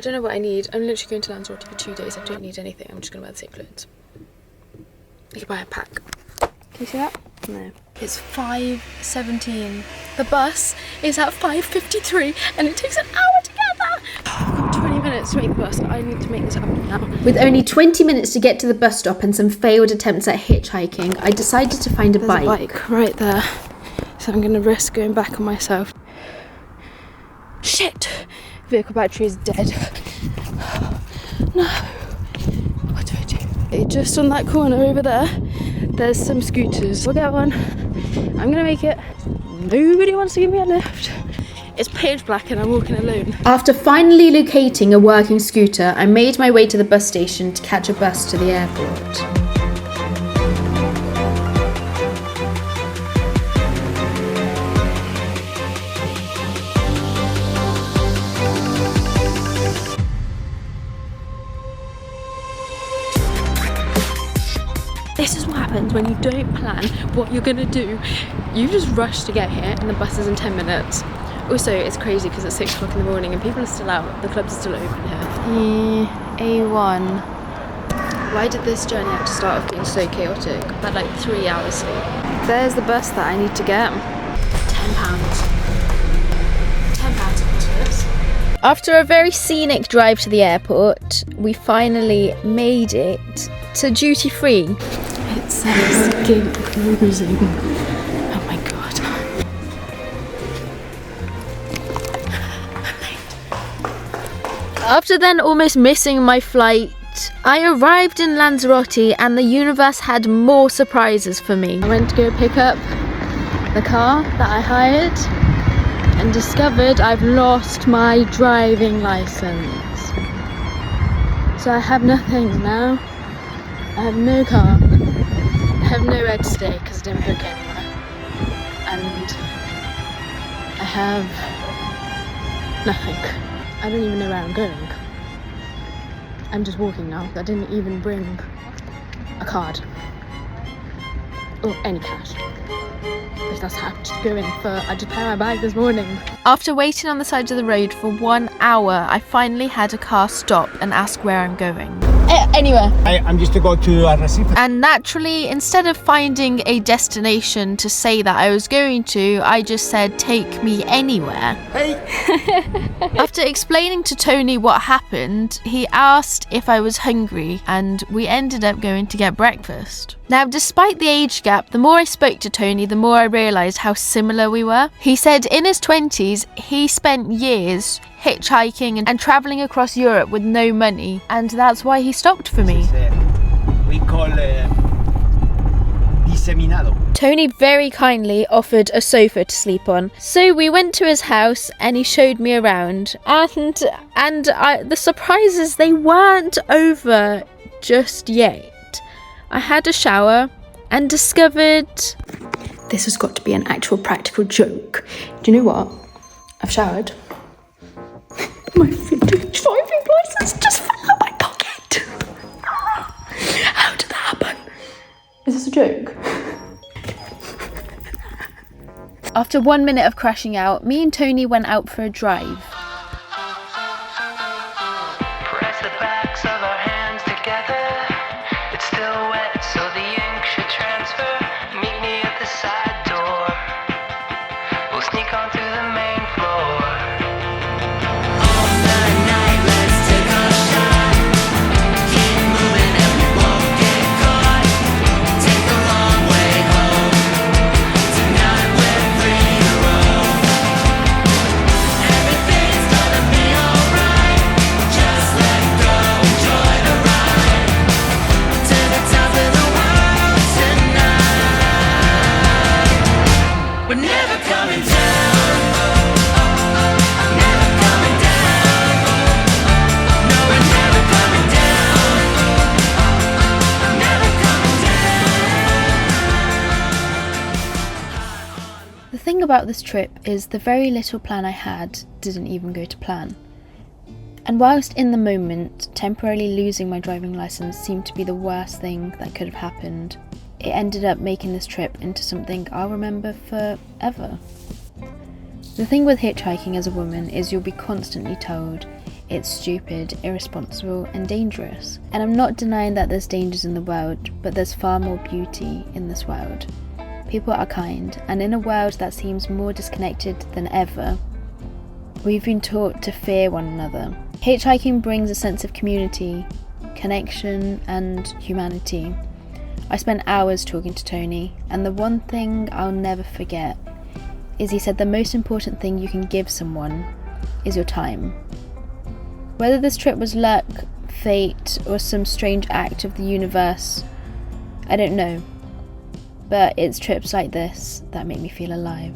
I don't know what I need. I'm literally going to Lanzarote for 2 days. I don't need anything. I'm just going to wear the same clothes. I can buy a pack. Can you see that? No. It's 5:17. The bus is at 5:53 and it takes an hour to get there. I've got 20 minutes to make the bus. I need to make this happen now. With only 20 minutes to get to the bus stop and some failed attempts at hitchhiking, I decided to find a There's a bike right there. So I'm going to risk going back on myself. Shit! Vehicle battery is dead. No. What do I do? Just on that corner over there, there's some scooters. We'll get one. I'm gonna make it. Nobody wants to give me a lift. It's pitch black and I'm walking alone. After finally locating a working scooter, I made my way to the bus station to catch a bus to the airport. This is what happens when you don't plan what you're gonna do. You just rush to get here and the bus is in 10 minutes. Also, it's crazy because it's 6 o'clock in the morning and people are still out. The clubs are still open here. A1. Why did this journey have to start off being so chaotic? I had like 3 hours sleep. There's the bus that I need to get. £10. £10 across this. After a very scenic drive to the airport, we finally made it to duty free. It says gate cruising. Oh my god. After then almost missing my flight, I arrived in Lanzarote and the universe had more surprises for me. I went to go pick up the car that I hired and discovered I've lost my driving license. So I have nothing now. I have no car. I have nowhere to stay because I didn't book anywhere. And I have nothing. I don't even know where I'm going. I'm just walking now. I didn't even bring a card or any cash. Because that's how I just go in for. I just packed my bag this morning. After waiting on the side of the road for 1 hour, I finally had a car stop and ask where I'm going. Anywhere. I'm just to go to Arrecife. And naturally, instead of finding a destination to say that I was going to, I just said, take me anywhere. Hey. After explaining to Tony what happened, he asked if I was hungry and we ended up going to get breakfast. Now, despite the age gap, the more I spoke to Tony, the more I realised how similar we were. He said in his 20s, he spent years hitchhiking and travelling across Europe with no money, and that's why he stopped for me. We call diseminado. Tony very kindly offered a sofa to sleep on, so we went to his house and he showed me around, and the surprises, they weren't over just yet. I had a shower and discovered This has got to be an actual practical joke. Do you know what? I've showered. My vintage driving license just fell out my pocket. How did that happen? Is this a joke? After 1 minute of crashing out, me and Tony went out for a drive. Press the backs of our hands together. It's still wet, so the ink should transfer. Meet me at the side door. We'll sneak on through the main floor. All night, let's take a shot. Keep moving and we won't get caught. Take the long way home. Tonight we're free to roam. Everything's gonna be alright. Just let go, enjoy the ride. To the top of the world tonight. We're never coming down. Never coming down. No, we're never coming down. Never coming down. The thing about this trip is the very little plan I had didn't even go to plan. And whilst in the moment, temporarily losing my driving license seemed to be the worst thing that could have happened, it ended up making this trip into something I'll remember forever. The thing with hitchhiking as a woman is you'll be constantly told, it's stupid, irresponsible, and dangerous. And I'm not denying that there's dangers in the world, but there's far more beauty in this world. People are kind, and in a world that seems more disconnected than ever, we've been taught to fear one another. Hitchhiking brings a sense of community, connection, and humanity. I spent hours talking to Tony, and the one thing I'll never forget is he said the most important thing you can give someone is your time. Whether this trip was luck, fate, or some strange act of the universe, I don't know. But it's trips like this that make me feel alive.